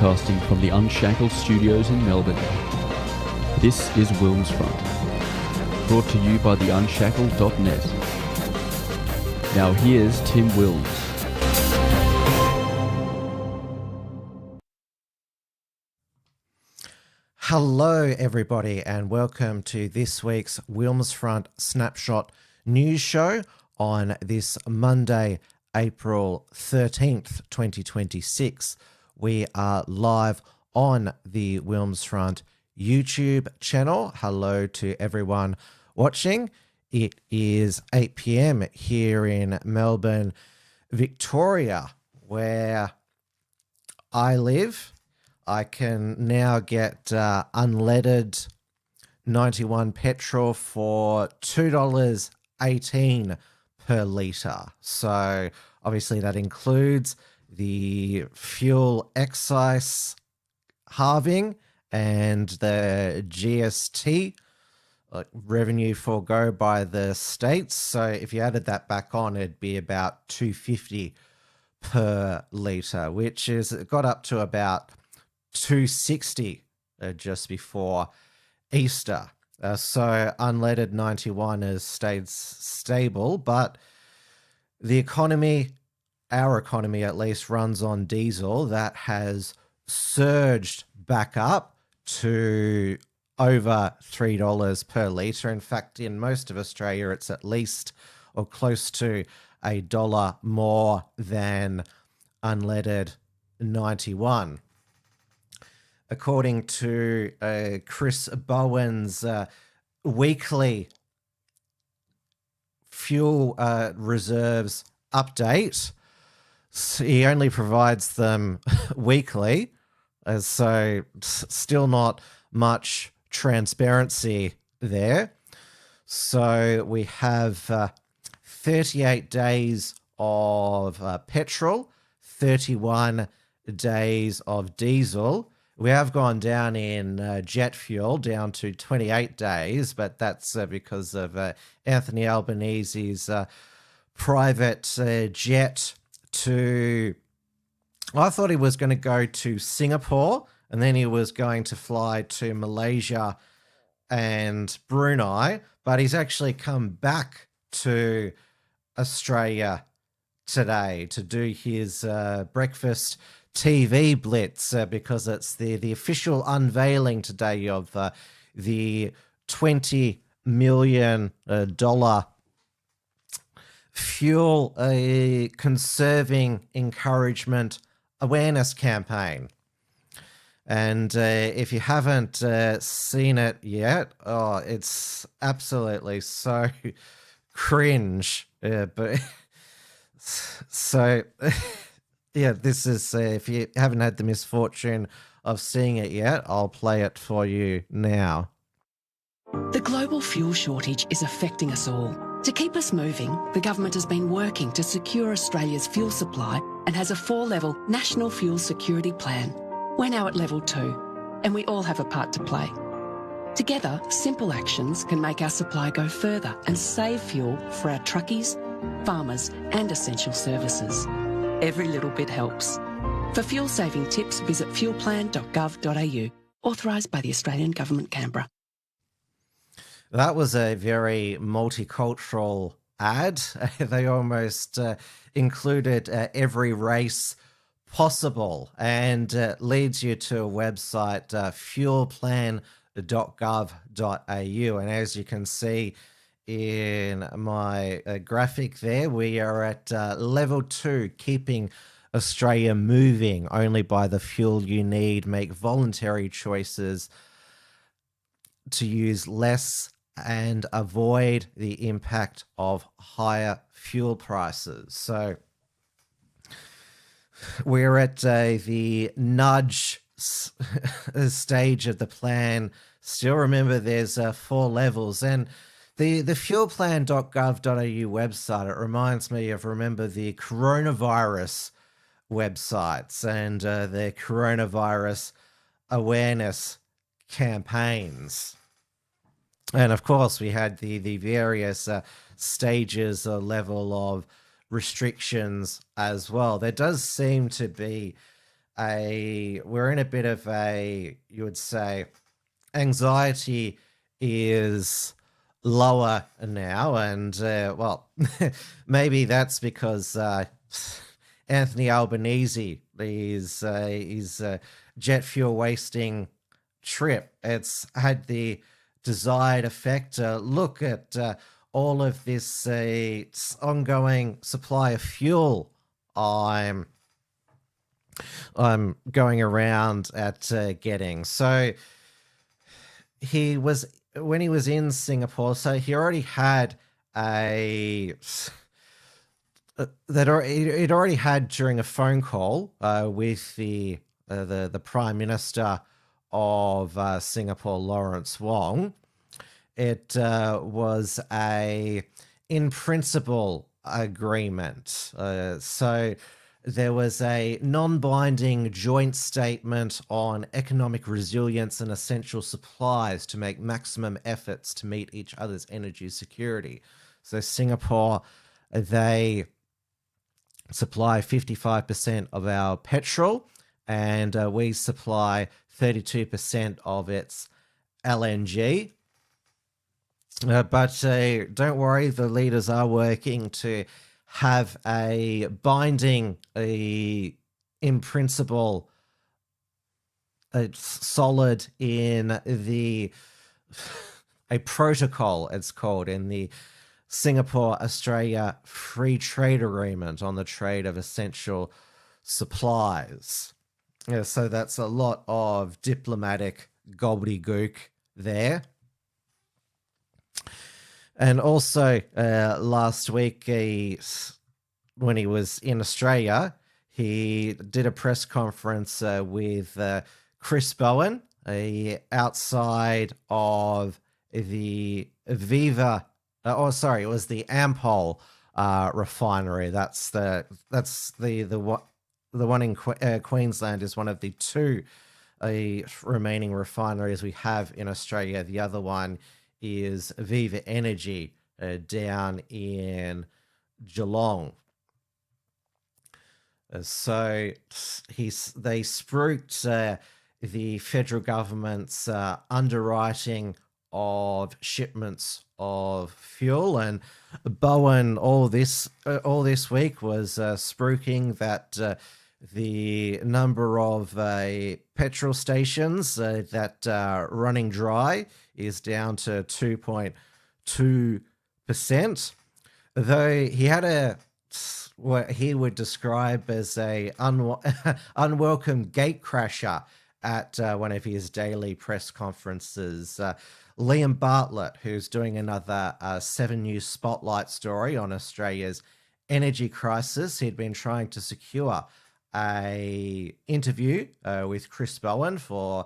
broadcasting from the Unshackled Studios in Melbourne. This is WilmsFront, brought to you by the Unshackled.net. Now here's Tim Wilms. Hello everybody and welcome to this week's WilmsFront Snapshot news show on this Monday, April 13th, 2026. We are live on the WilmsFront YouTube channel. Hello to everyone watching. It is 8 p.m. here in Melbourne, Victoria, where I live. I can now get unleaded 91 petrol for $2.18 per litre. So obviously that includes the fuel excise halving and the GST revenue forego by the states. So if you added that back on, it'd be about $2.50 per litre, which is got up to about $2.60 just before Easter. So unleaded 91 has stayed stable, but the economy, our economy at least, runs on diesel that has surged back up to over $3 per litre. In fact, in most of Australia, it's at least or close to $1 more than unleaded 91. According to Chris Bowen's weekly fuel reserves update, he only provides them weekly, so still not much transparency there. So we have 38 days of petrol, 31 days of diesel. We have gone down in jet fuel down to 28 days, but that's because of Anthony Albanese's private jet to... I thought he was going to go to Singapore and then he was going to fly to Malaysia and Brunei, but he's actually come back to Australia today to do his breakfast TV blitz because it's the official unveiling today of the $20 million fuel conserving encouragement awareness campaign. And if you haven't seen it yet, oh, it's absolutely so cringe. But so... Yeah, this is, if you haven't had the misfortune of seeing it yet, I'll play it for you now. The global fuel shortage is affecting us all. To keep us moving, the government has been working to secure Australia's fuel supply and has a 4-level National Fuel Security Plan. We're now at level 2, and we all have a part to play. Together, simple actions can make our supply go further and save fuel for our truckies, farmers and essential services. Every little bit helps. For fuel-saving tips, visit fuelplan.gov.au, authorised by the Australian Government, Canberra. That was a very multicultural ad. They almost included every race possible and leads you to a website, fuelplan.gov.au. And as you can see in my graphic there, we are at level 2, keeping Australia moving only by the fuel you need. Make voluntary choices to use less and avoid the impact of higher fuel prices. So we're at the nudge stage of the plan. Still remember there's 4 levels, and the fuelplan.gov.au website, it reminds me of, remember, the coronavirus websites and the coronavirus awareness campaigns. And of course, we had the various stages or level of restrictions as well. There does seem to be we're in a bit of a, you would say, anxiety is lower now, and well, maybe that's because Anthony Albanese his jet fuel wasting trip, it's had the desired effect. Look at all of this ongoing supply of fuel I'm going around at getting. So when he was in Singapore, so he already had it already had during a phone call with the Prime Minister of Singapore, Lawrence Wong. It was a in principle agreement. So there was a non-binding joint statement on economic resilience and essential supplies to make maximum efforts to meet each other's energy security. So Singapore, they supply 55% of our petrol, and we supply 32% of its LNG. But don't worry, the leaders are working to have a binding, in principle, solid in a protocol, it's called, in the Singapore-Australia Free Trade Agreement on the trade of essential supplies. Yeah, so that's a lot of diplomatic gobbledygook there. And also, last week, when he was in Australia, he did a press conference with Chris Bowen outside of the Viva. It was the Ampol refinery. That's the one in Queensland is one of the two remaining refineries we have in Australia. The other one is Viva Energy down in Geelong. So they spruiked the federal government's underwriting of shipments of fuel, and Bowen all this week was spruiking that the number of petrol stations that are running dry is down to 2.2%, though he had what he would describe as a unwelcome gatecrasher at one of his daily press conferences. Liam Bartlett, who's doing another 7 News Spotlight story on Australia's energy crisis. He'd been trying to secure a interview with Chris Bowen for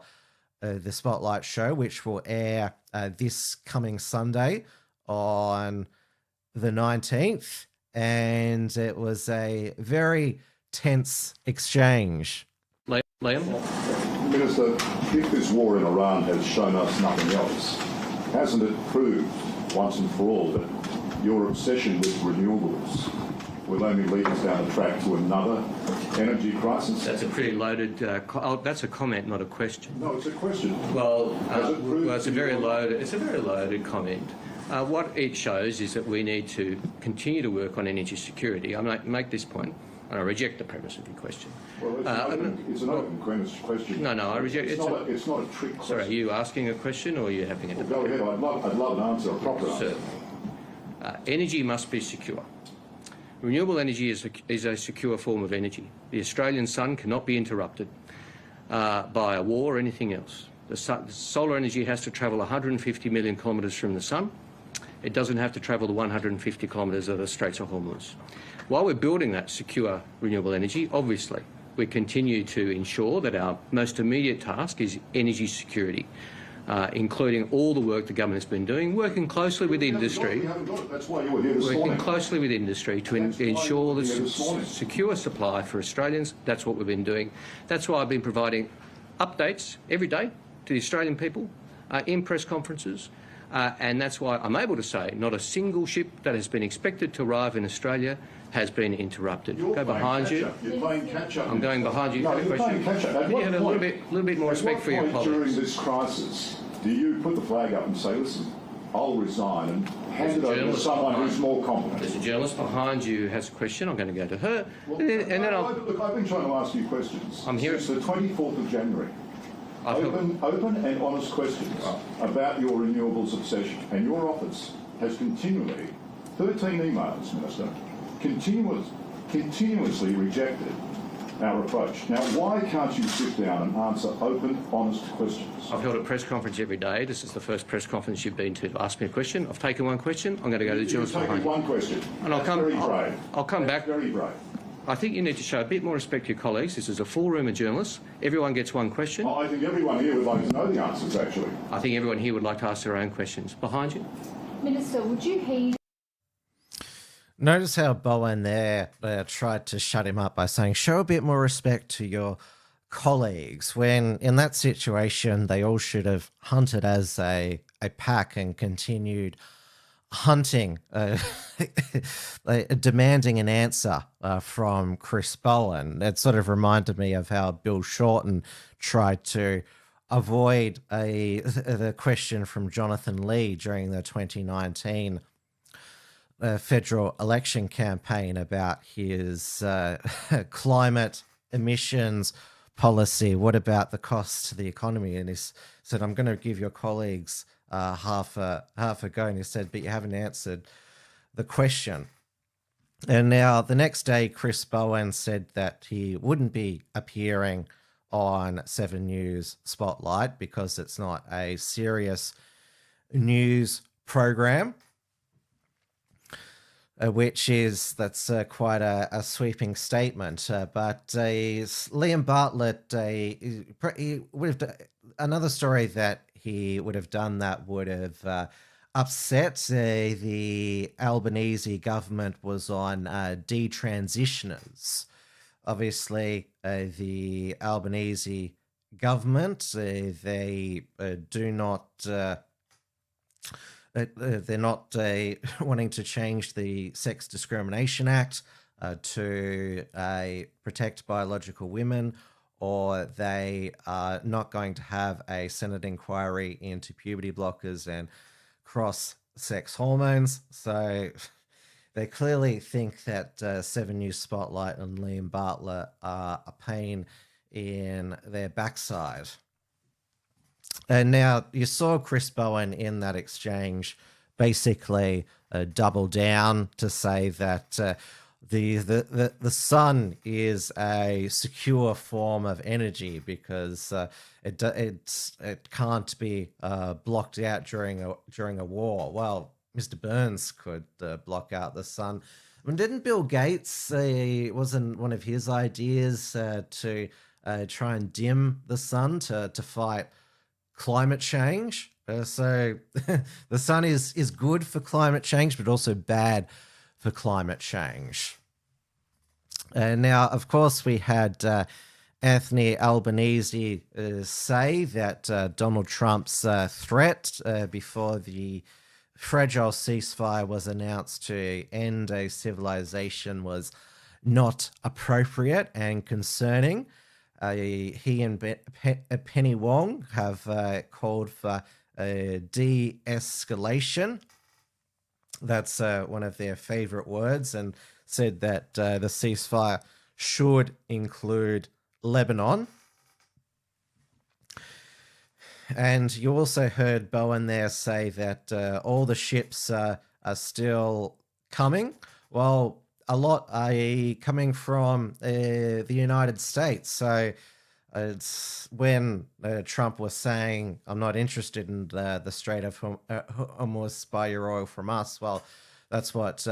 the Spotlight show, which will air this coming Sunday on the 19th. And it was a very tense exchange. Liam? Minister, if this war in Iran has shown us nothing else, hasn't it proved once and for all that your obsession with renewables will only lead us down the track to another energy crisis? That's a pretty loaded. That's a comment, not a question. No, it's a question. Well, it's a very loaded. It's a very loaded comment. What it shows is that we need to continue to work on energy security. I make this point, and I reject the premise of your question. Well, it's an open question. No, I reject it. It's not a trick question. Sorry, are you asking a question or are you having a debate? Go ahead. I'd love an answer, a proper answer. Energy must be secure. Renewable energy is a secure form of energy. The Australian sun cannot be interrupted by a war or anything else. The solar energy has to travel 150 million kilometres from the sun. It doesn't have to travel the 150 kilometres of the Strait of Hormuz. While we're building that secure renewable energy, obviously, we continue to ensure that our most immediate task is energy security, including all the work the government's been doing, working closely with industry. That's why you were here this morning. Working closely with industry to ensure the secure supply for Australians. That's what we've been doing. That's why I've been providing updates every day to the Australian people in press conferences And that's why I'm able to say not a single ship that has been expected to arrive in Australia has been interrupted. Go behind you. You're playing catch-up. I'm going behind you. No, you're playing catch-up. Can you have a little bit more respect for your colleagues? During this crisis, do you put the flag up and say, listen, I'll resign and hand it over to someone who's more competent? There's a journalist behind you who has a question. I'm going to go to her. Well, and then I'll... Look, I've been trying to ask you questions I'm here. since the 24th of January. Open and honest questions about your renewables obsession. And your office has continually, 13 emails, Minister, continuously rejected our approach. Now, why can't you sit down and answer open, honest questions? I've held a press conference every day. This is the first press conference you've been to ask me a question. I've taken one question. I'm going to go to the journalist behind you. One question. And I'll come back. Very brave. I think you need to show a bit more respect to your colleagues. This is a full room of journalists. Everyone gets one question. I think everyone here would like to know the answers, actually. I think everyone here would like to ask their own questions. Behind you. Minister, would you heed... Notice how Bowen there tried to shut him up by saying, show a bit more respect to your colleagues, when in that situation they all should have hunted as a pack and continued hunting, demanding an answer from Chris Bowen. It sort of reminded me of how Bill Shorten tried to avoid the question from Jonathan Lee during the 2019 federal election campaign about his climate emissions policy. What about the cost to the economy? And he said, I'm going to give your colleagues half a go. And he said, but you haven't answered the question. And now the next day, Chris Bowen said that he wouldn't be appearing on 7 News Spotlight because it's not a serious news program. That's quite a sweeping statement. But Liam Bartlett, he would have another story that he would have done that would have upset the Albanese government was on detransitioners. Obviously, the Albanese government, they do not... they're not wanting to change the Sex Discrimination Act to protect biological women, or they are not going to have a Senate inquiry into puberty blockers and cross-sex hormones. So they clearly think that 7 News Spotlight and Liam Bartlett are a pain in their backside. And now you saw Chris Bowen in that exchange basically double down to say that the sun is a secure form of energy because it can't be blocked out during a war. Well, Mr. Burns could block out the sun. I mean, didn't Bill Gates wasn't one of his ideas to try and dim the sun to fight climate change? So the sun is good for climate change, but also bad for climate change. Now, of course, we had Anthony Albanese say that Donald Trump's threat before the fragile ceasefire was announced to end a civilization was not appropriate and concerning. He and Penny Wong have called for de-escalation. That's one of their favorite words, and said that the ceasefire should include Lebanon. And you also heard Bowen there say that all the ships are still coming. Well, a lot are coming from the United States. So it's when Trump was saying, I'm not interested in the Strait of Hormuz, buy your oil from us. Well, that's what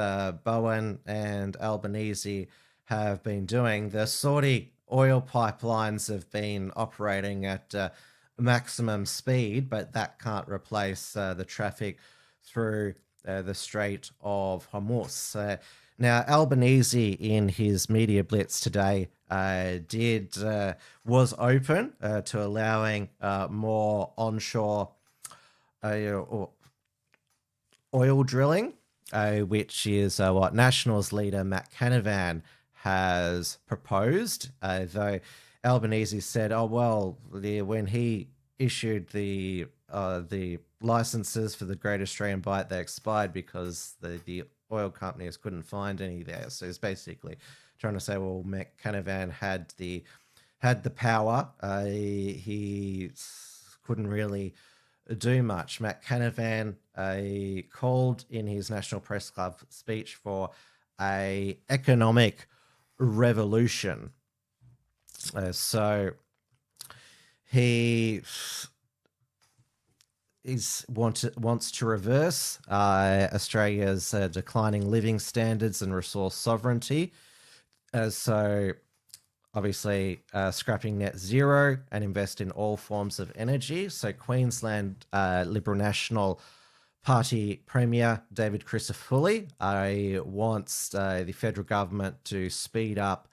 Bowen and Albanese have been doing. The Saudi oil pipelines have been operating at maximum speed, but that can't replace the traffic through the Strait of Hormuz. Now, Albanese in his media blitz today was open to allowing more onshore or oil drilling, which is what Nationals leader Matt Canavan has proposed, though Albanese said, oh, well, when he issued the licenses for the Great Australian Bight, they expired because the oil companies couldn't find any there. So it's basically trying to say, well, Matt Canavan had the power. He couldn't really do much. Matt Canavan called in his National Press Club speech for a economic revolution. So he wants to reverse Australia's declining living standards and resource sovereignty. So obviously scrapping net zero and invest in all forms of energy. So Queensland Liberal National Party Premier David Crisafulli wants the federal government to speed up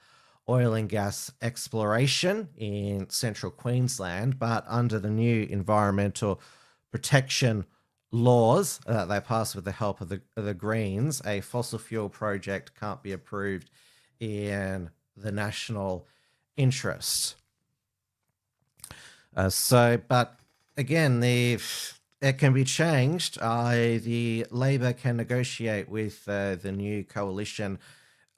oil and gas exploration in central Queensland, but under the new environmental protection laws that they passed with the help of the Greens, a fossil fuel project can't be approved in the national interest. But again, it can be changed. The Labor can negotiate with the new coalition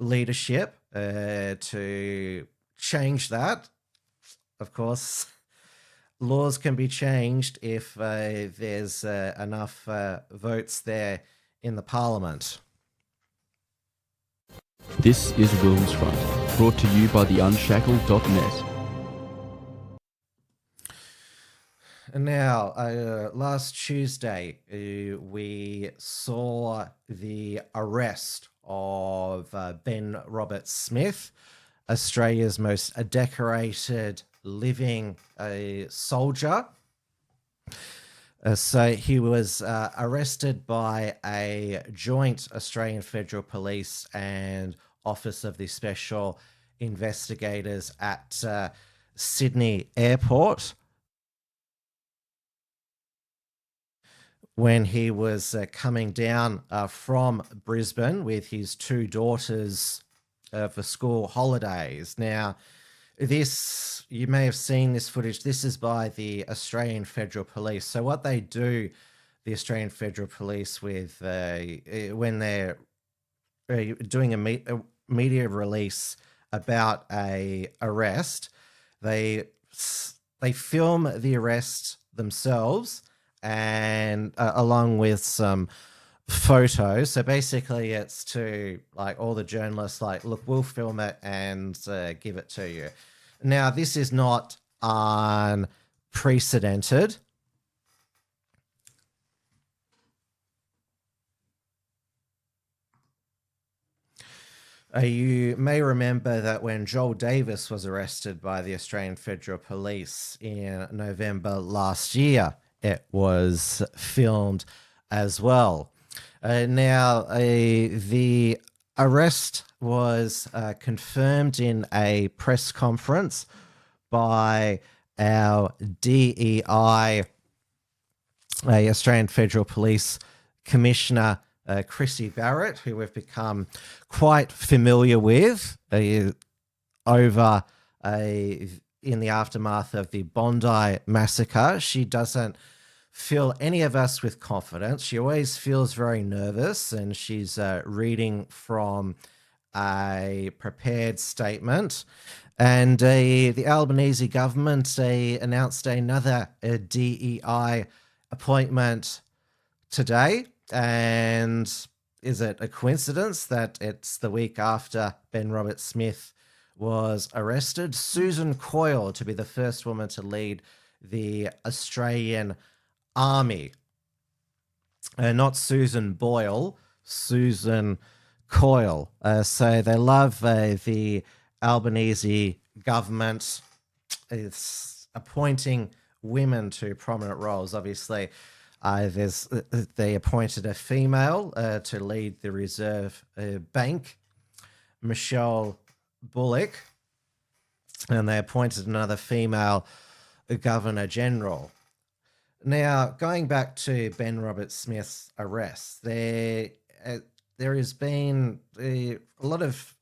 leadership to change that. Of course, laws can be changed if there's enough votes there in the parliament. This is WilmsFront, brought to you by the Unshackled.net. And now, last Tuesday, we saw the arrest of Ben Roberts-Smith, Australia's most decorated living soldier. So he was arrested by a joint Australian Federal Police and Office of the Special Investigators at Sydney Airport when he was coming down from Brisbane with his two daughters for school holidays. Now, this, you may have seen this footage. This is by the Australian Federal Police. So what they do, the Australian Federal Police, with when they're doing a media release about a arrest, they film the arrest themselves, and along with some photos. So basically it's to like all the journalists, like, look, we'll film it and give it to you. Now, this is not unprecedented. You may remember that when Joel Davis was arrested by the Australian Federal Police in November last year, it was filmed as well. Now, the arrest was confirmed in a press conference by our DEI, Australian Federal Police Commissioner, Chrissy Barrett, who we've become quite familiar with over in the aftermath of the Bondi massacre. She doesn't fill any of us with confidence. She always feels very nervous, and she's reading from a prepared statement. And the Albanese government announced another DEI appointment today. And is it a coincidence that it's the week after Ben Roberts-Smith was arrested? Susan Coyle to be the first woman to lead the Australian Army. Not Susan Boyle, Susan Coyle. So they love the Albanese government. It's appointing women to prominent roles. Obviously, they appointed a female to lead the Reserve Bank, Michelle Bullock, and they appointed another female Governor General. Now, going back to Ben Roberts-Smith's arrest, there has been a lot of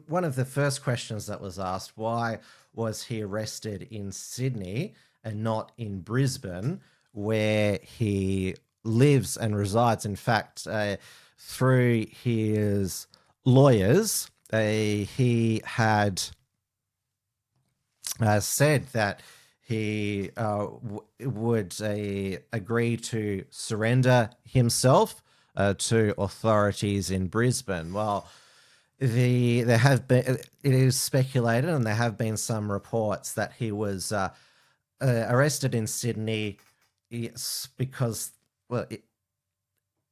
one of the first questions that was asked: why was he arrested in Sydney and not in Brisbane, where he lives and resides? In fact, through his lawyers, he had said that he would agree to surrender himself to authorities in Brisbane. Well, there have been, it is speculated, and there have been some reports that he was arrested in Sydney. It's because, well,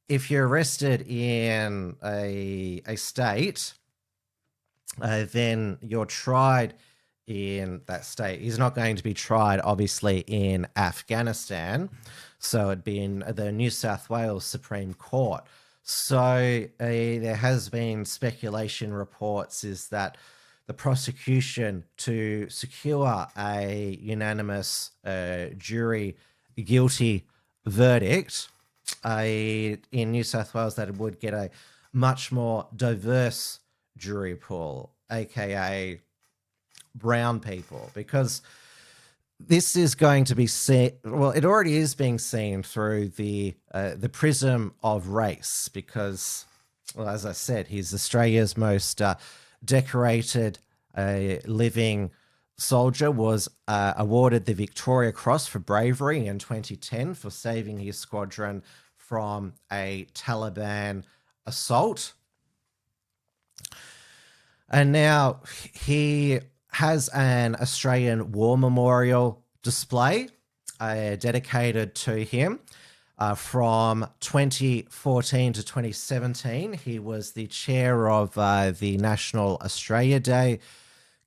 if you're arrested in a state, then you're tried in that state. He's not going to be tried, obviously, in Afghanistan. So it'd be in the New South Wales Supreme Court. So there has been speculation reports is that the prosecution, to secure a unanimous jury guilty verdict in New South Wales, that it would get a much more diverse jury pool, aka brown people, because this is going to be seen, well, it already is being seen through the prism of race, because, well, as I said, he's Australia's most decorated living soldier, was awarded the Victoria Cross for bravery in 2010 for saving his squadron from a Taliban assault. And now he has an Australian War Memorial display dedicated to him. From 2014 to 2017, he was the chair of the National Australia Day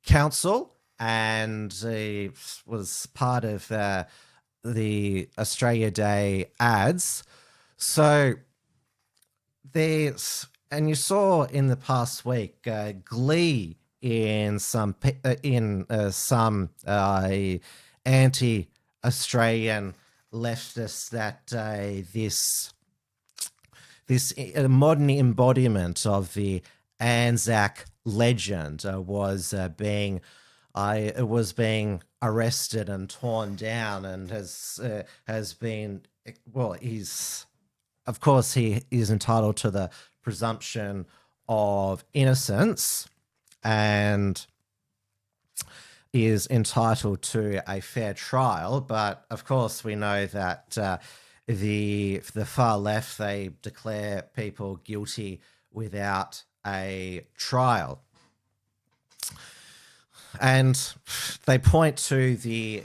Council, and he was part of the Australia Day ads. So there's, and you saw in the past week, glee in some anti-Australian leftists that this modern embodiment of the Anzac legend was being arrested and torn down, and has been, well, he's, of course, he is entitled to the presumption of innocence and is entitled to a fair trial. But of course, we know that the far left, they declare people guilty without a trial. And they point to the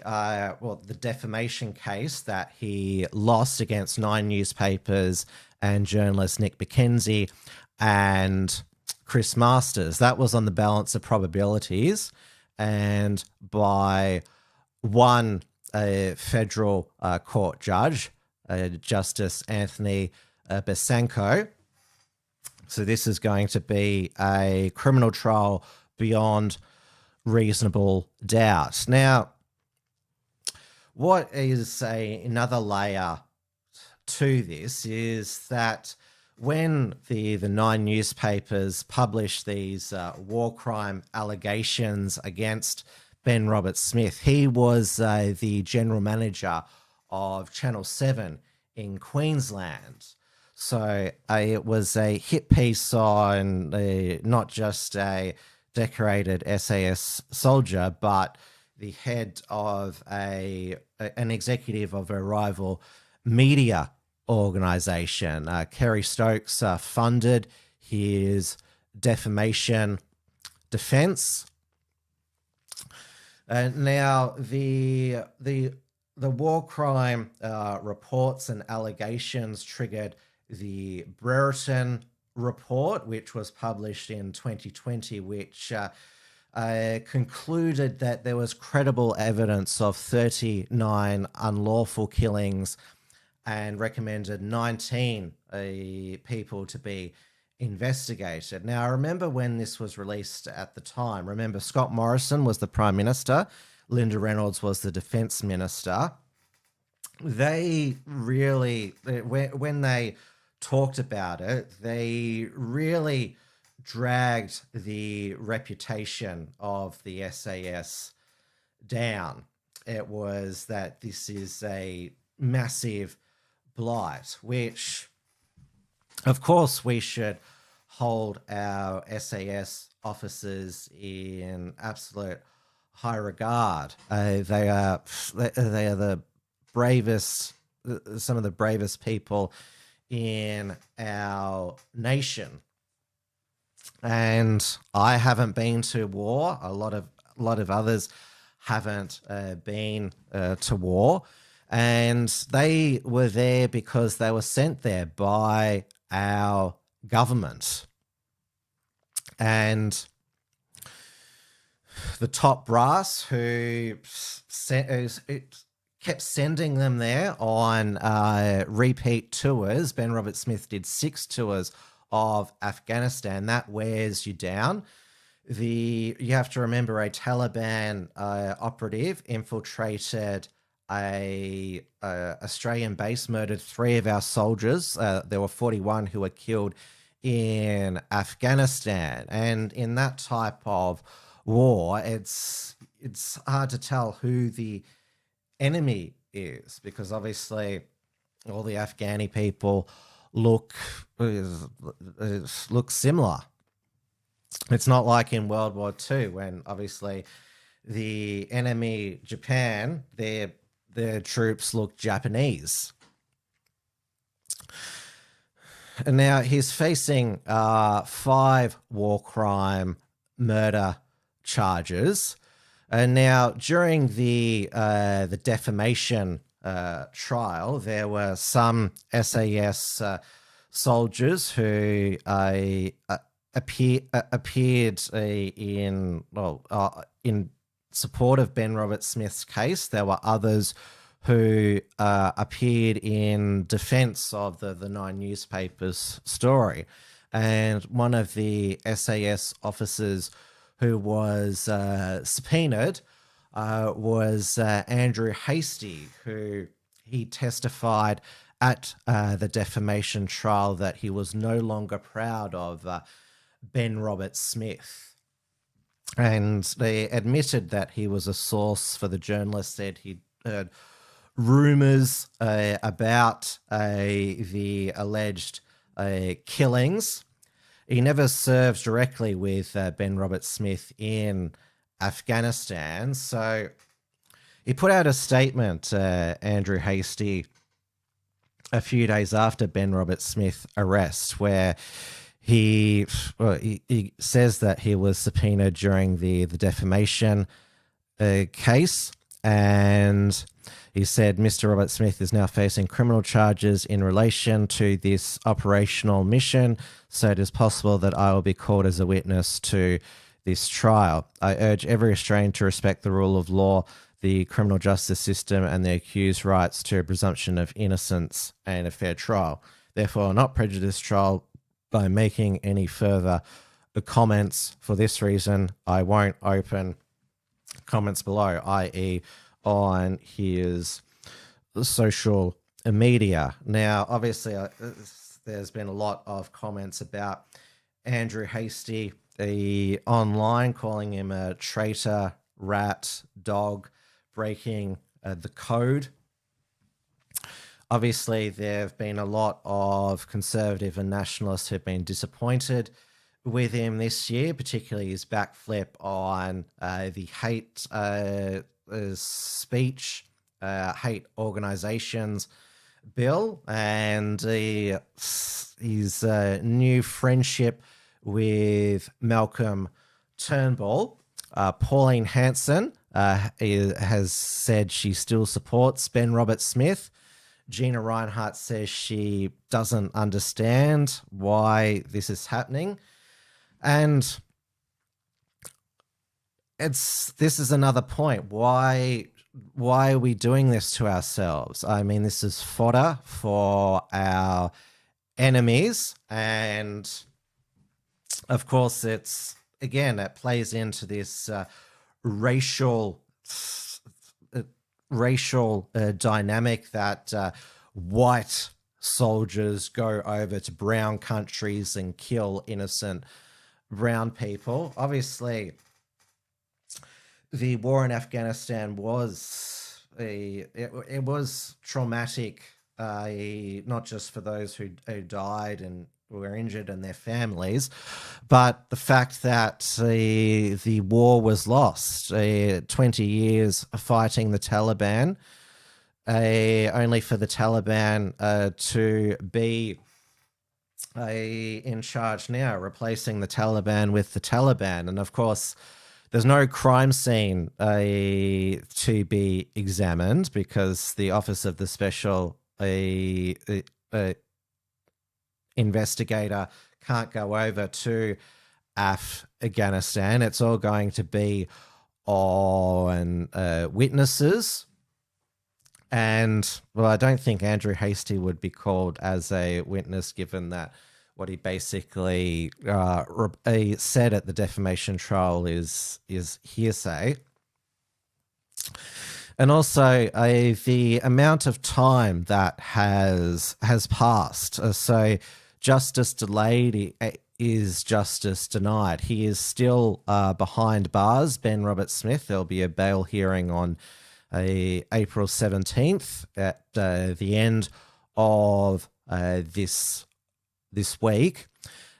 defamation case that he lost against 9 newspapers and journalist Nick McKenzie and Chris Masters. That was on the balance of probabilities, and by one federal court judge, Justice Anthony Besanko. So this is going to be a criminal trial beyond reasonable doubt. Now, what is another layer to this is that when the 9 newspapers published these war crime allegations against Ben Roberts-Smith, he was the general manager of Channel 7 in Queensland. So it was a hit piece on not just a decorated SAS soldier, but the head of an executive of a rival media organization. Kerry Stokes funded his defamation defense. Now, the war crime reports and allegations triggered the Brereton report, which was published in 2020, which concluded that there was credible evidence of 39 unlawful killings and recommended 19 people to be investigated. Now, I remember when this was released at the time. Remember, Scott Morrison was the Prime Minister, Linda Reynolds was the Defence Minister, they really, when they talked about it, they really dragged the reputation of the SAS down. It was that this is a massive blight, which, of course, we should hold our SAS officers in absolute high regard. They are the bravest, some of the bravest people in our nation. And I haven't been to war. A lot of others haven't been to war, and they were there because they were sent there by our government. And the top brass who kept sending them there on repeat tours. Ben Roberts-Smith did 6 tours of Afghanistan. That wears you down. You have to remember, a Taliban operative infiltrated a Australian base, murdered 3 of our soldiers. There were 41 who were killed in Afghanistan, and in that type of war, it's hard to tell who the enemy is, because obviously all the Afghani people look similar. It's not like in World War II, when obviously the enemy, Japan, their troops look Japanese. And now he's facing 5 war crime murder charges. And now during the defamation trial, there were some SAS soldiers who appeared in support of Ben Roberts-Smith's case. There were others who appeared in defense of the 9 Newspapers story. And one of the SAS officers who was subpoenaed was Andrew Hastie, who he testified at the defamation trial that he was no longer proud of Ben Roberts-Smith. And they admitted that he was a source for the journalist, said he'd heard rumors about the alleged killings. He never served directly with Ben Roberts-Smith in Afghanistan. So he put out a statement, Andrew Hastie, a few days after Ben Roberts-Smith arrest, where he says that he was subpoenaed during the defamation case, and he said Mr. Roberts-Smith is now facing criminal charges in relation to this operational mission, so it is possible that I will be called as a witness to this trial. I urge every Australian to respect the rule of law, the criminal justice system, and the accused's rights to a presumption of innocence and a fair trial. Therefore, I'll not prejudice trial by making any further comments. For this reason, I won't open comments below, i.e. on his social media. Now, obviously, there's been a lot of comments about Andrew Hastie online, calling him a traitor, rat, dog, breaking the code. Obviously, there have been a lot of conservative and nationalists who've been disappointed with him this year, particularly his backflip on the hate speech, hate organizations bill, and his new friendship with Malcolm Turnbull. Pauline Hanson has said she still supports Ben Roberts-Smith. Gina Reinhart says she doesn't understand why this is happening. And this is another point. Why are we doing this to ourselves? I mean, this is fodder for our enemies. And of course, it plays into this racial racial dynamic that white soldiers go over to brown countries and kill innocent brown people. Obviously, the war in Afghanistan was it was traumatic, not just for those who died and were injured and their families, but the fact that the war was lost. 20 years fighting the Taliban, only for the Taliban to be in charge now, replacing the Taliban with the Taliban. And of course, there's no crime scene to be examined because the Office of the Special Investigator can't go over to Afghanistan. It's all going to be on witnesses. And, well, I don't think Andrew Hastie would be called as a witness, given that what he basically said at the defamation trial is hearsay. And also the amount of time that has passed. So justice delayed is justice denied. He is still behind bars, Ben Roberts-Smith. There'll be a bail hearing on April 17th at the end of this week.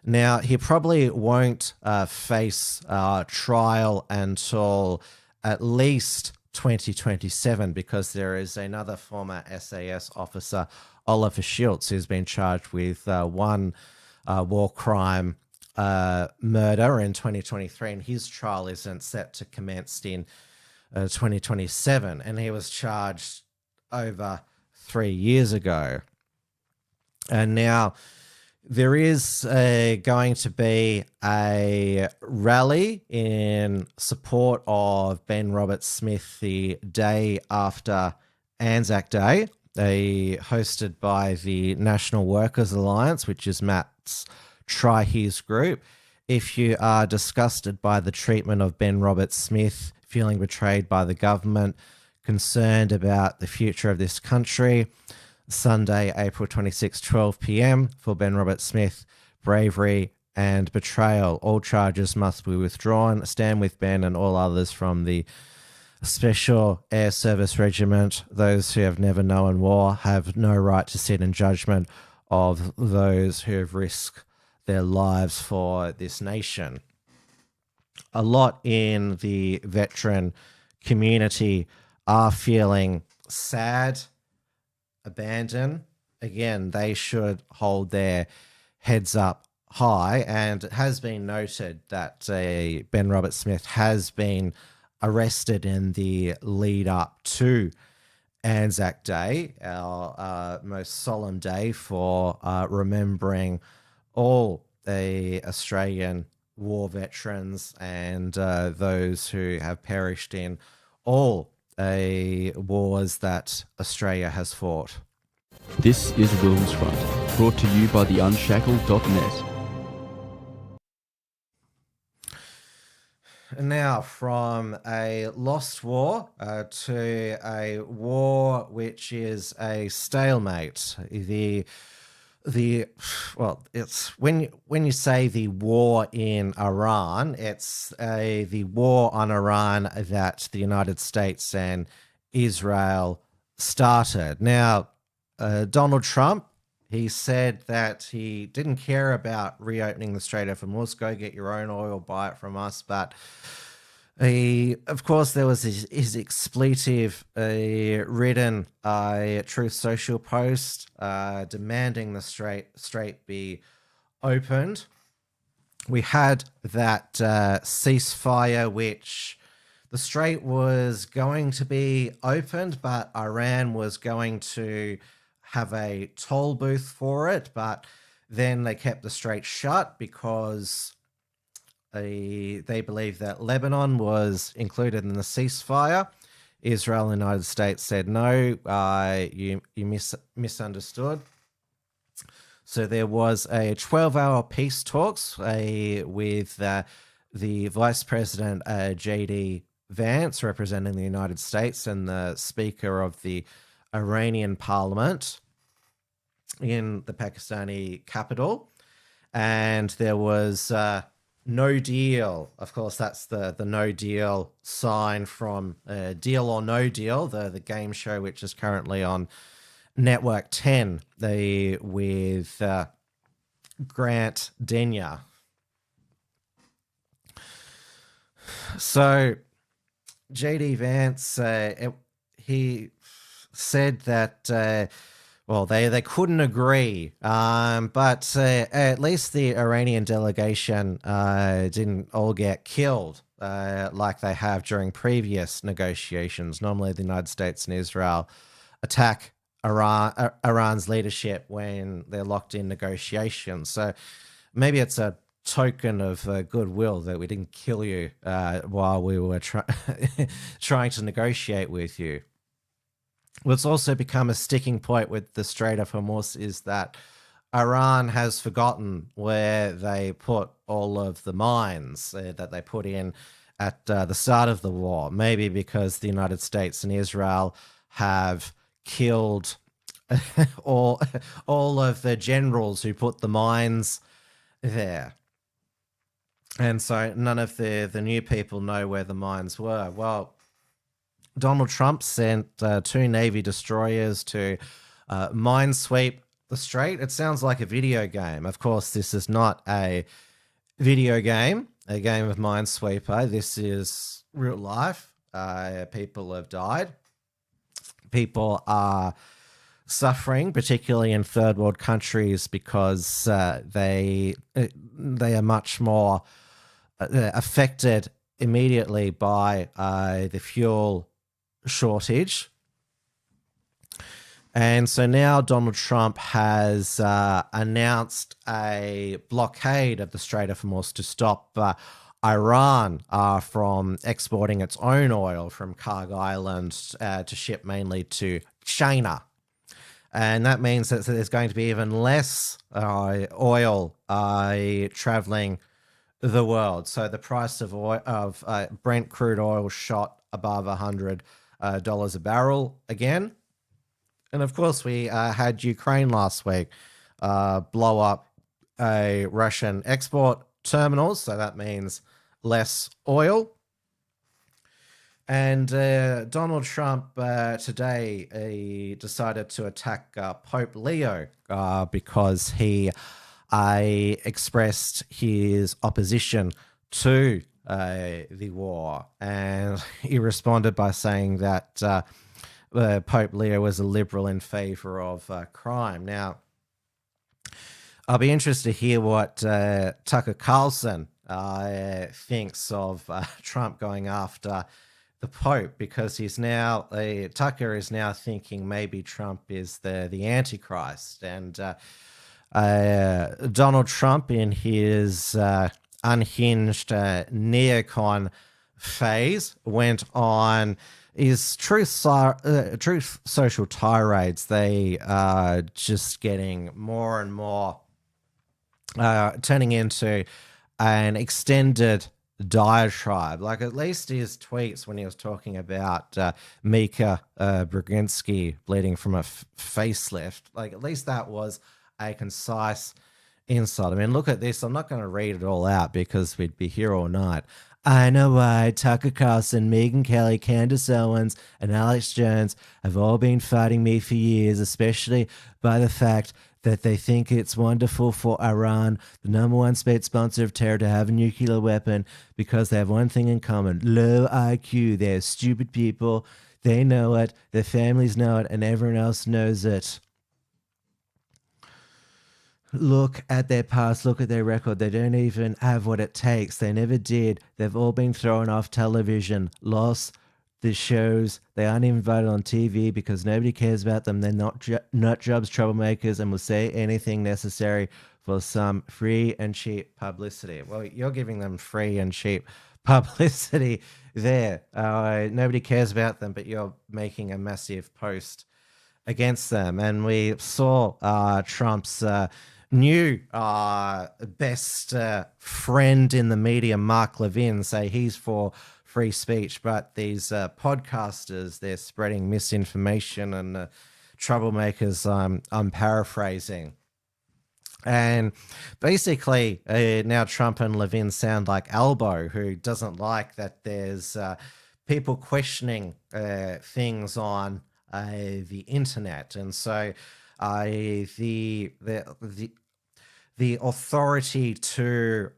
Now, he probably won't face trial until at least 2027 because there is another former SAS officer, Oliver Schultz, who's been charged with one war crime murder in 2023, and his trial isn't set to commence in 2027, and he was charged over 3 years ago. And now there is going to be a rally in support of Ben Roberts-Smith the day after Anzac Day, hosted by the National Workers Alliance, which is Matt's Try His group. If you are disgusted by the treatment of Ben Roberts-Smith, feeling betrayed by the government, concerned about the future of this country, Sunday, April 26, 12 p.m. for Ben Roberts-Smith, bravery and betrayal. All charges must be withdrawn. Stand with Ben and all others from the Special Air Service Regiment. Those who have never known war have no right to sit in judgment of those who have risked their lives for this nation. A lot in the veteran community are feeling sad, abandoned. Again, they should hold their heads up high, and it has been noted that Ben Roberts-Smith has been arrested in the lead up to Anzac Day, our most solemn day for remembering all the Australian war veterans and those who have perished in all wars that Australia has fought. This is WilmsFront, brought to you by the Unshackled.net. Now, from a lost war to a war which is a stalemate. It's when you say the war in Iran, it's the war on Iran that the United States and Israel started. Now, Donald Trump, he said that he didn't care about reopening the Strait of Hormuz. Go get your own oil, buy it from us. But of course, there was his expletive written Truth Social post demanding the strait be opened. We had that ceasefire, which the strait was going to be opened, but Iran was going to have a toll booth for it. But then they kept the strait shut because they believe that Lebanon was included in the ceasefire. Israel and the United States said, no, you misunderstood. So there was a 12-hour peace talks with the Vice President, J.D. Vance, representing the United States, and the Speaker of the Iranian Parliament in the Pakistani capital. And there was no deal. Of course, that's the no deal sign from Deal or No Deal, the game show which is currently on Network 10 with Grant Denyer. So JD Vance, he said that, they couldn't agree, but at least the Iranian delegation didn't all get killed like they have during previous negotiations. Normally the United States and Israel attack Iran's leadership when they're locked in negotiations. So maybe it's a token of goodwill that we didn't kill you while we were trying to negotiate with you. What's also become a sticking point with the Strait of Hormuz is that Iran has forgotten where they put all of the mines that they put in at the start of the war. Maybe because the United States and Israel have killed all of the generals who put the mines there. And so none of the new people know where the mines were. Well, Donald Trump sent 2 Navy destroyers to minesweep the strait. It sounds like a video game. Of course, this is not a video game, a game of Minesweeper. This is real life. People have died. People are suffering, particularly in third world countries, because they are much more affected immediately by the fuel shortage. And so now Donald Trump has announced a blockade of the Strait of Hormuz to stop Iran from exporting its own oil from Kharg Island to ship mainly to China. And that means that there's going to be even less oil traveling the world. So the price of Brent crude oil shot above $100 a barrel again. And of course, we had Ukraine last week blow up a Russian export terminal. So that means less oil. And Donald Trump today decided to attack Pope Leo because he expressed his opposition to the war. And he responded by saying that Pope Leo was a liberal in favor of crime. Now, I'll be interested to hear what Tucker Carlson thinks of Trump going after the Pope, because he's now Tucker is now thinking maybe Trump is the Antichrist. And Donald Trump, in his unhinged neocon phase, went on his truth social tirades. They are just getting more and more turning into an extended diatribe. Like, at least his tweets when he was talking about Mika Brzezinski bleeding from a facelift, like, at least that was a concise insult. I mean, look at this. I'm not going to read it all out because we'd be here all night. I know why Tucker Carlson, Megyn Kelly, Candace Owens, and Alex Jones have all been fighting me for years, especially by the fact that they think it's wonderful for Iran, the number one state sponsor of terror, to have a nuclear weapon, because they have one thing in common: low IQ. They're stupid people. They know it. Their families know it, and everyone else knows it. Look at their past, look at their record. They don't even have what it takes. They never did. They've all been thrown off television, lost the shows. They aren't even invited on TV because nobody cares about them. They're not jobs troublemakers and will say anything necessary for some free and cheap publicity. Well, you're giving them free and cheap publicity there. Nobody cares about them, but you're making a massive post against them. And we saw Trump's new best friend in the media, Mark Levin, say he's for free speech, but these podcasters, they're spreading misinformation and troublemakers. I'm paraphrasing. And basically, now Trump and Levin sound like Albo, who doesn't like that there's people questioning things on the internet, and so the authority to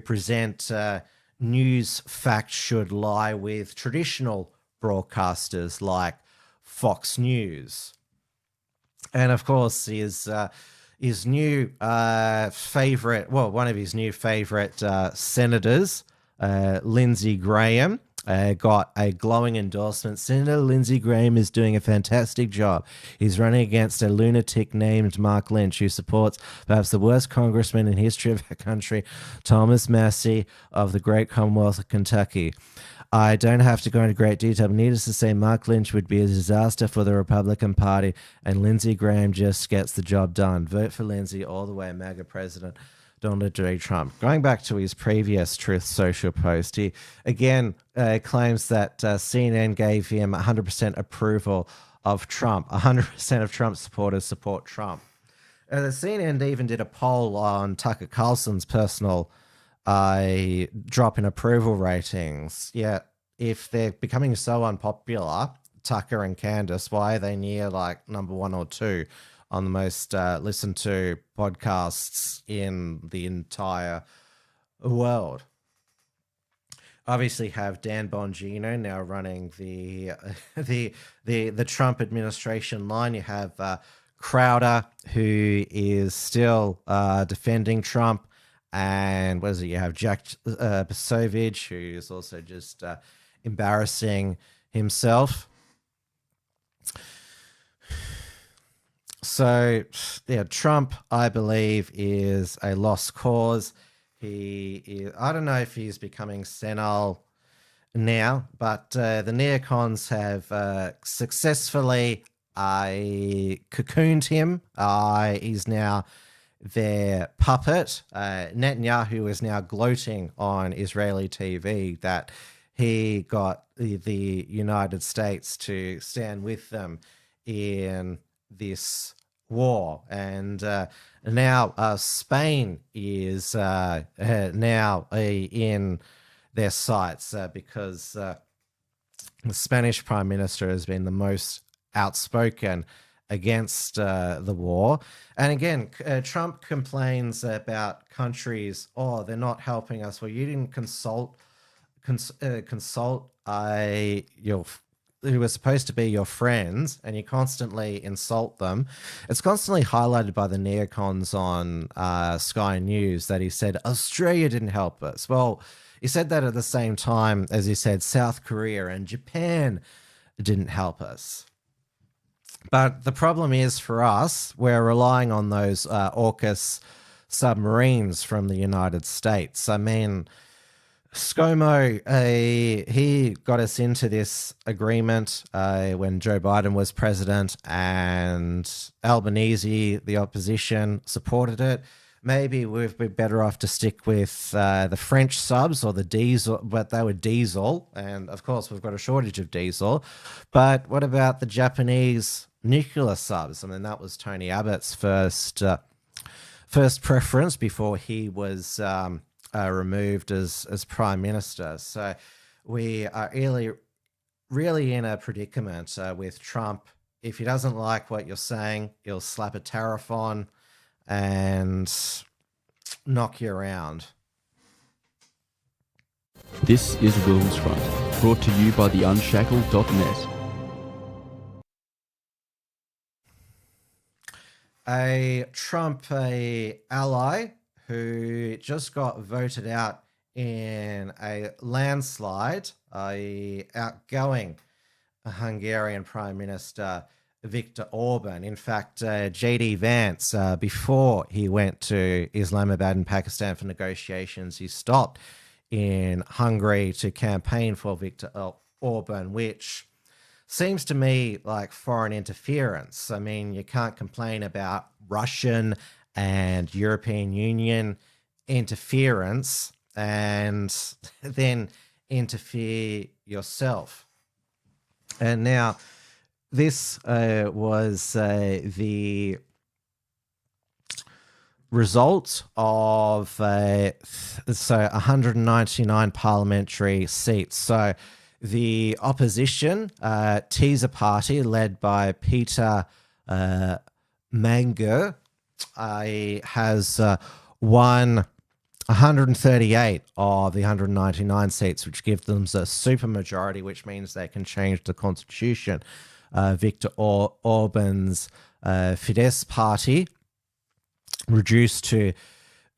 present news facts should lie with traditional broadcasters like Fox News, and of course his new favorite, well, one of his new favorite senators, Lindsey Graham, got a glowing endorsement. Senator Lindsey Graham is doing a fantastic job. He's running against a lunatic named Mark Lynch, who supports perhaps the worst congressman in history of our country, Thomas Massey of the great Commonwealth of Kentucky. I don't have to go into great detail, but needless to say, Mark Lynch would be a disaster for the Republican Party, and Lindsey Graham just gets the job done. Vote for Lindsey all the way, MAGA President Donald J. Trump. Going back to his previous Truth Social post, he again claims that CNN gave him 100% approval of Trump. 100% of Trump supporters support Trump. The CNN even did a poll on Tucker Carlson's personal drop in approval ratings. Yet, if they're becoming so unpopular, Tucker and Candace, why are they near like number 1 or 2 on the most listened to podcasts in the entire world? Obviously, have Dan Bongino now running the Trump administration line. You have Crowder, who is still defending Trump. And what is it? You have Jack Pasovich, who is also just embarrassing himself. So, yeah, Trump, I believe, is a lost cause. He is, I don't know if he's becoming senile now, but the neocons have successfully cocooned him. He's now their puppet. Netanyahu is now gloating on Israeli TV that he got the United States to stand with them in this war. And now Spain is now in their sights because the Spanish Prime Minister has been the most outspoken against the war. And again, Trump complains about countries, they're not helping us. Well, you didn't consult who were supposed to be your friends, and you constantly insult them. It's constantly highlighted by the neocons on Sky News that he said Australia didn't help us. Well, he said that at the same time as he said South Korea and Japan didn't help us. But the problem is for us, we're relying on those AUKUS submarines from the United States. I mean, ScoMo, he got us into this agreement when Joe Biden was president, and Albanese, the opposition, supported it. Maybe we'd be better off to stick with the French subs or the diesel, but they were diesel. And of course, we've got a shortage of diesel. But what about the Japanese nuclear subs? I mean, that was Tony Abbott's first preference before he was removed as prime minister. So we are really in a predicament with Trump. If he doesn't like what you're saying, he'll slap a tariff on and knock you around. This is WilmsFront, brought to you by the Unshackled.net. A Trump ally who just got voted out in a landslide, outgoing Hungarian Prime Minister Viktor Orban. In fact, J.D. Vance, before he went to Islamabad and Pakistan for negotiations, he stopped in Hungary to campaign for Viktor Orban, which seems to me like foreign interference. I mean, you can't complain about Russian and European Union interference and then interfere yourself. And now this was the result of so 199 parliamentary seats. So the opposition teaser party led by Peter Munro has won 138 of the 199 seats, which gives them a supermajority, which means they can change the constitution. Viktor Orban's Fidesz party reduced to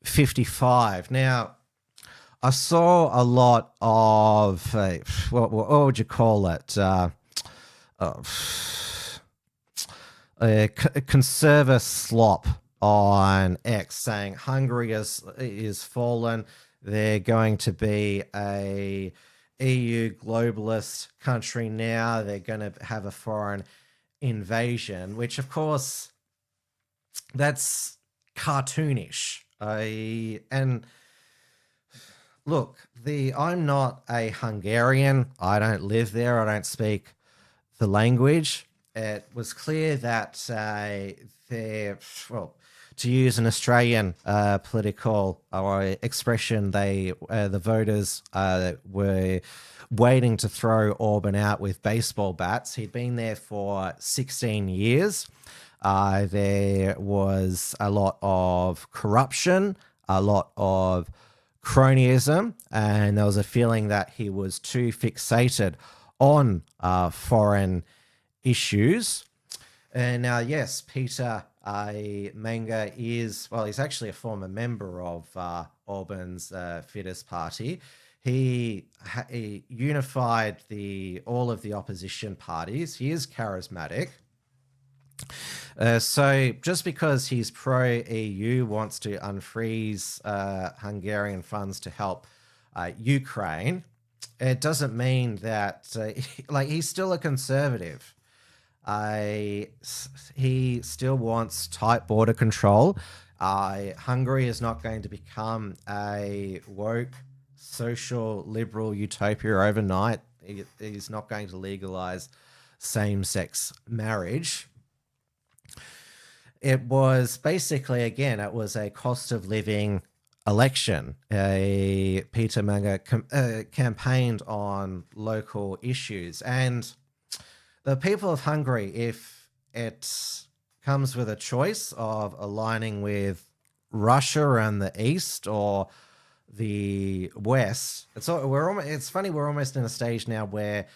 55. Now, I saw a lot of, what would you call it? Conservative slop on X saying Hungary is fallen. They're going to be a EU globalist country now. They're going to have a foreign invasion, which of course that's cartoonish. And look, I'm not a Hungarian. I don't live there. I don't speak the language. It was clear that to use an Australian political expression, the voters were waiting to throw Orban out with baseball bats. He'd been there for 16 years. There was a lot of corruption, a lot of cronyism, and there was a feeling that he was too fixated on foreign issues. And now, yes, Peter Munro he's actually a former member of Orban's Fidesz party. He unified all of the opposition parties. He is charismatic. So just because he's pro-EU, wants to unfreeze Hungarian funds to help Ukraine, it doesn't mean that he's still a conservative. He still wants tight border control. Hungary is not going to become a woke, social, liberal utopia overnight. He's not going to legalize same-sex marriage. It was basically, again, it was a cost of living election. Peter Munro campaigned on local issues. And the people of Hungary, if it comes with a choice of aligning with Russia and the East or the West, it's funny, we're almost in a stage now where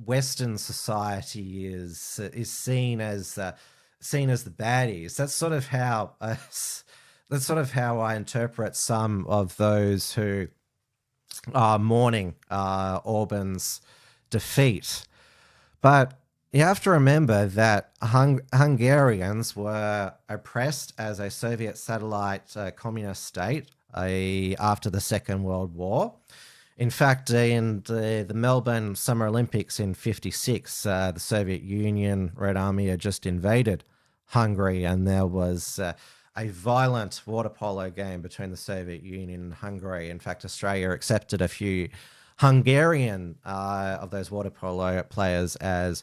Western society is seen as the baddies. That's sort of how I interpret some of those who are mourning Orban's defeat. But you have to remember that Hungarians were oppressed as a Soviet satellite communist state after the Second World War. In fact, in the Melbourne Summer Olympics in '56, the Soviet Union Red Army had just invaded Hungary, and there was a violent water polo game between the Soviet Union and Hungary. In fact, Australia accepted a few Hungarian of those water polo players as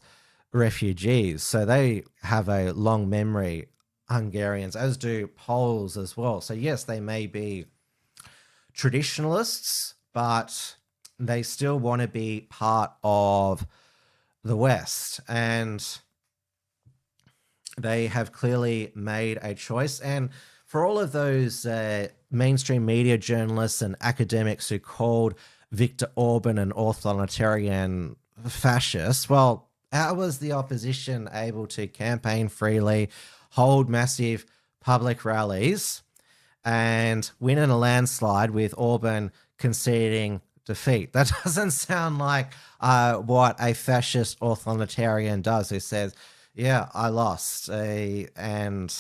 refugees. So they have a long memory, Hungarians, as do Poles as well. So yes, they may be traditionalists, but they still want to be part of the West. And they have clearly made a choice. And for all of those mainstream media journalists and academics who called Viktor Orban an authoritarian fascist, well, how was the opposition able to campaign freely, hold massive public rallies, and win in a landslide with Orban conceding defeat? That doesn't sound like what a fascist authoritarian does, who says, yeah, I lost, and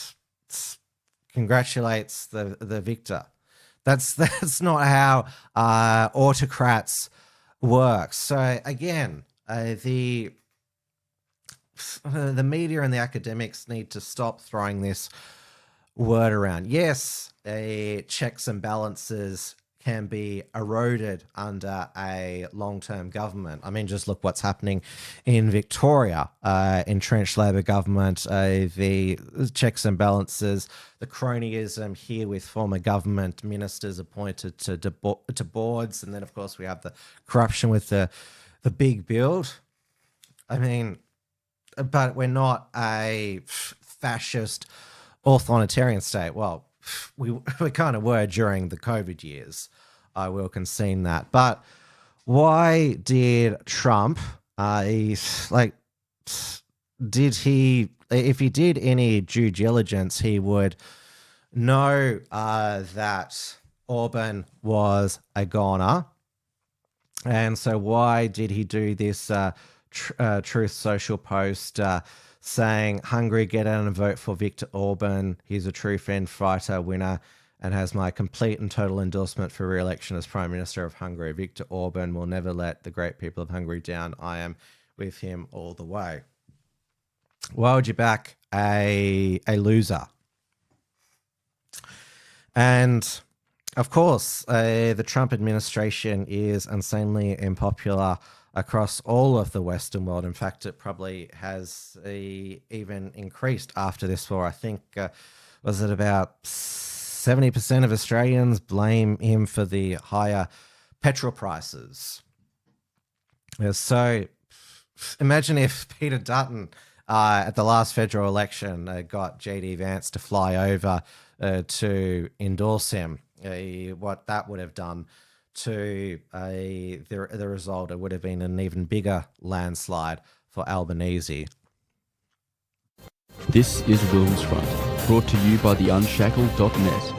congratulates the victor. That's not how autocrats work. So again, the media and the academics need to stop throwing this word around. Yes, checks and balances can be eroded under a long-term government. I mean, just look what's happening in Victoria, entrenched Labor government, the checks and balances, the cronyism here with former government ministers appointed to boards, and then of course we have the corruption with the big build. I mean, but we're not a fascist authoritarian state. Well, we kind of were during the COVID years. I will concede that. But why did Trump, if he did any due diligence, he would know that Orban was a goner. And so why did he do this Truth Social post saying, Hungary, get out and vote for Viktor Orban. He's a true friend, fighter, winner, and has my complete and total endorsement for re-election as Prime Minister of Hungary. Viktor Orban will never let the great people of Hungary down. I am with him all the way. Why would you back a loser? And of course, the Trump administration is insanely unpopular across all of the Western world. In fact, it probably has even increased after this war. I think, was it about 70% of Australians blame him for the higher petrol prices. So imagine if Peter Dutton at the last federal election got JD Vance to fly over to endorse him. What that would have done to the result, it would have been an even bigger landslide for Albanese. This is WilmsFront, brought to you by the Unshackled.net.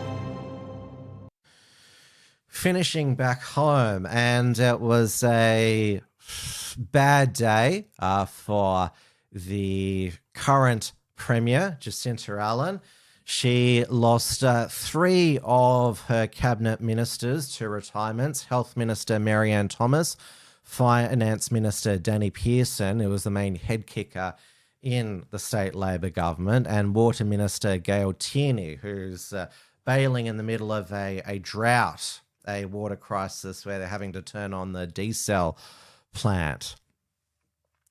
Finishing back home, and it was a bad day for the current Premier, Jacinta Allan. She lost 3 of her cabinet ministers to retirements. Health Minister Marianne Thomas, Finance Minister Danny Pearson, who was the main head kicker in the state Labor government, and Water Minister Gail Tierney, who's bailing in the middle of a drought, a water crisis where they're having to turn on the desal plant.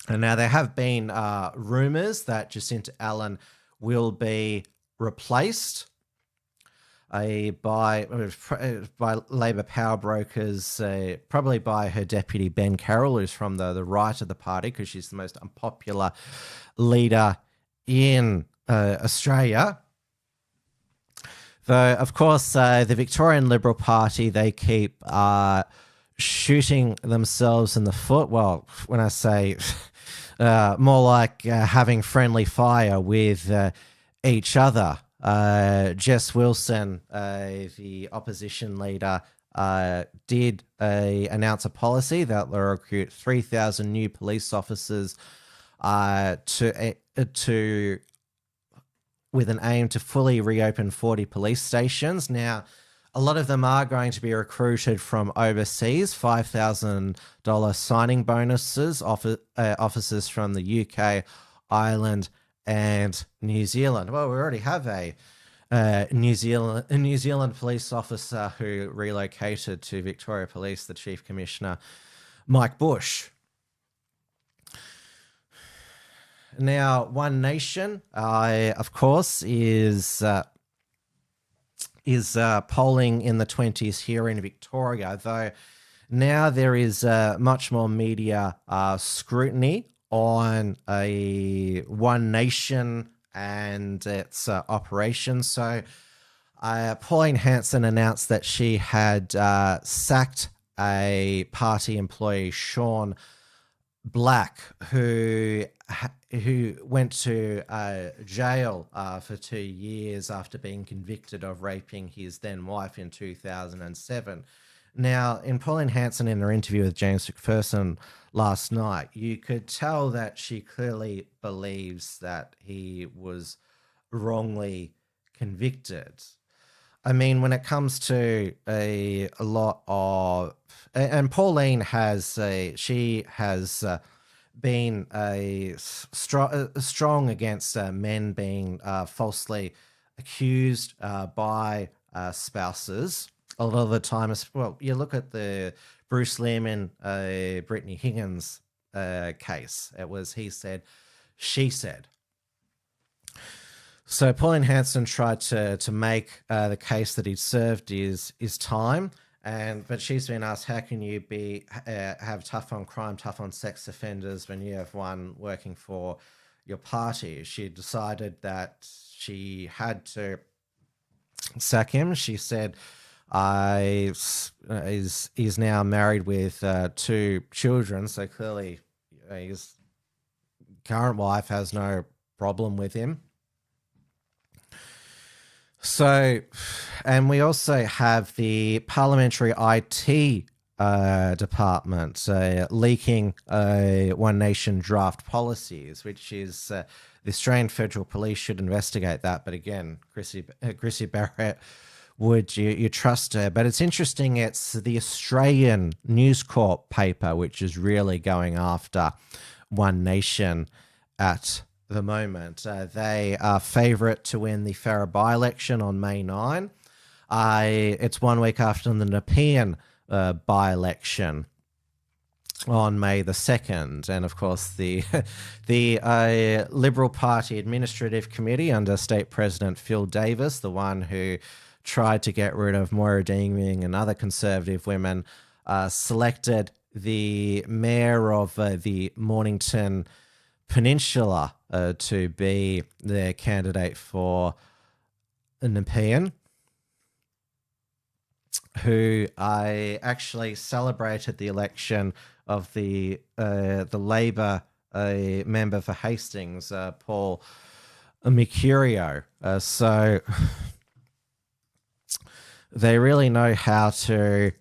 And now there have been rumours that Jacinta Allan will be replaced by Labor power brokers, probably by her deputy Ben Carroll, who's from the right of the party, because she's the most unpopular leader in Australia. Though, of course, the Victorian Liberal Party, they keep shooting themselves in the foot. Well, when I say more like having friendly fire with each other. Jess Wilson, the opposition leader, did announce a policy that will recruit 3,000 new police officers with an aim to fully reopen 40 police stations. Now, a lot of them are going to be recruited from overseas, $5,000 signing bonuses, officers from the UK, Ireland, and New Zealand. Well, we already have a New Zealand police officer who relocated to Victoria Police, the Chief Commissioner, Mike Bush. Now, One Nation, of course, is polling in the 20s here in Victoria, though now there is much more media scrutiny on a One Nation and its operations. So Pauline Hanson announced that she had sacked a party employee, Sean Black, who went to jail for 2 years after being convicted of raping his then wife in 2007. Now, in Pauline Hanson, in her interview with James McPherson last night, you could tell that she clearly believes that he was wrongly convicted. I mean, when it comes to a lot of, and Pauline has been strong against men being falsely accused by spouses. A lot of the time, well, you look at the Bruce Lim and Brittany Higgins case. It was he said, she said. So Pauline Hanson tried to make the case that he'd served his time, but she's been asked, how can you have tough on crime, tough on sex offenders when you have one working for your party? She decided that she had to sack him. She said, he's now married with 2 children, so clearly his current wife has no problem with him. So, and we also have the parliamentary IT department leaking One Nation draft policies, which is the Australian Federal Police should investigate that. But again, Chrissy Barrett, would you trust her? But it's interesting, it's the Australian News Corp paper which is really going after One Nation at the moment. They are favourite to win the Farrer by-election on May 9. It's 1 week after the Nepean by-election on May the 2nd. And of course, the Liberal Party Administrative Committee under State President Phil Davis, the one who tried to get rid of Moira Deeming and other Conservative women, selected the mayor of the Mornington Peninsula to be their candidate for a Nepean, who I actually celebrated the election of the Labor member for Hastings, Paul Mercurio. So they really know how to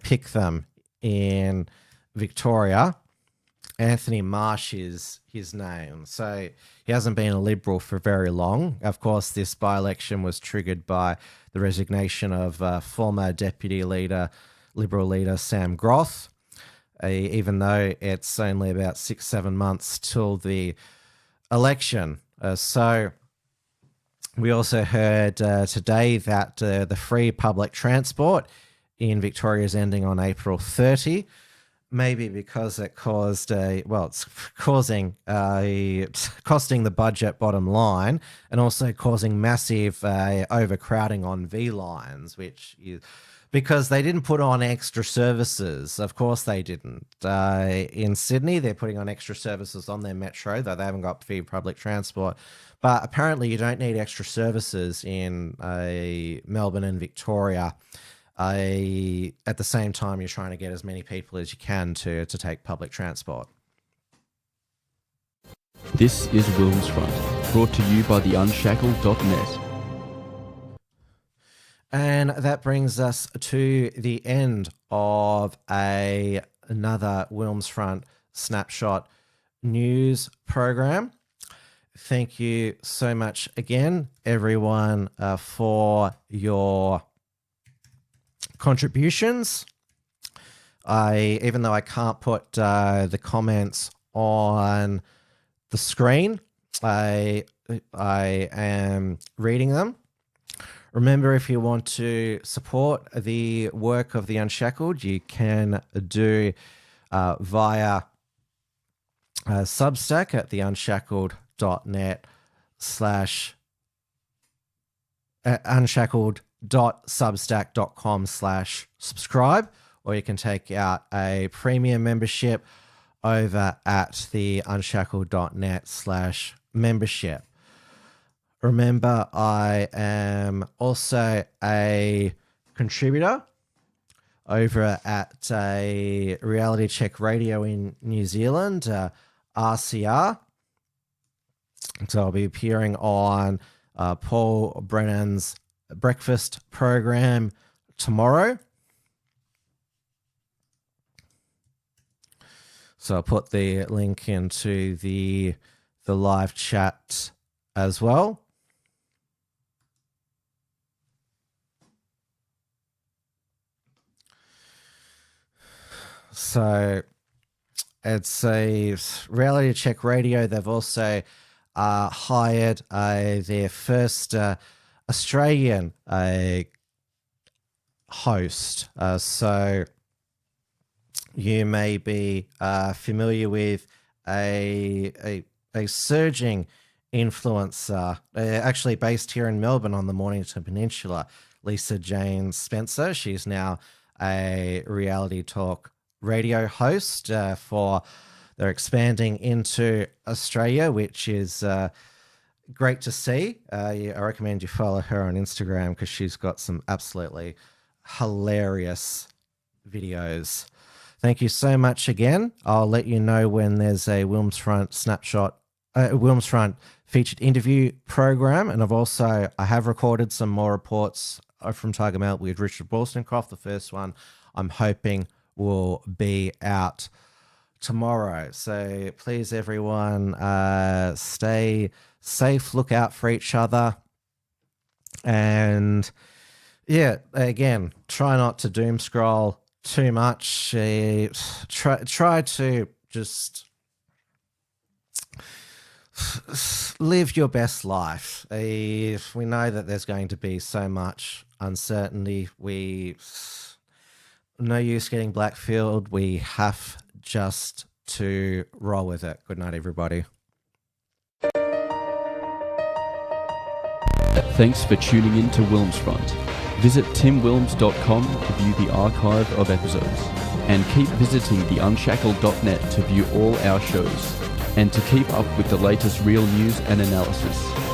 pick them in Victoria. Anthony Marsh is his name. So he hasn't been a Liberal for very long. Of course, this by-election was triggered by the resignation of former Deputy Leader, Liberal leader Sam Groth, even though it's only about 6-7 months till the election. So we also heard today that the free public transport in Victoria is ending on April 30. Maybe because it caused it's costing the budget bottom line, and also causing massive overcrowding on V lines, which is because they didn't put on extra services. Of course they didn't. In Sydney, they're putting on extra services on their metro, though they haven't got free public transport. But apparently you don't need extra services in Melbourne and Victoria. At the same time, you're trying to get as many people as you can to take public transport. This is WilmsFront, brought to you by the Unshackled.net. And that brings us to the end of another WilmsFront Snapshot news program. Thank you so much again, everyone, for your contributions. Even though I can't put the comments on the screen, I am reading them. Remember, if you want to support the work of the Unshackled, you can do via Substack at the unshackled.net unshackled.substack.com/subscribe, or you can take out a premium membership over at the unshackled.net/membership. Remember, I am also a contributor over at a reality check radio in New Zealand, RCR. So I'll be appearing on Paul Brennan's breakfast program tomorrow. So I'll put the link into the live chat as well. So it's a reality check radio. They've also hired their first Australian host. So you may be familiar with a surging influencer, actually based here in Melbourne on the Mornington Peninsula, Lisa Jane Spencer. She's now a reality talk radio host for. They're expanding into Australia, which is great to see. I recommend you follow her on Instagram because she's got some absolutely hilarious videos. Thank you so much again. I'll let you know when there's a WilmsFront Snapshot, WilmsFront featured interview program. And I have recorded some more reports from Tiger Melt with Richard Wollstonecroft. The first one I'm hoping will be out tomorrow. So please, everyone, stay safe, look out for each other. And yeah, again, try not to doom scroll too much. Try to just live your best life. We know that there's going to be so much uncertainty. No use getting black-pilled. We have just to roll with it. Good night, everybody. Thanks for tuning in to WilmsFront. Visit timwilms.com to view the archive of episodes, and keep visiting theunshackled.net to view all our shows, and to keep up with the latest real news and analysis.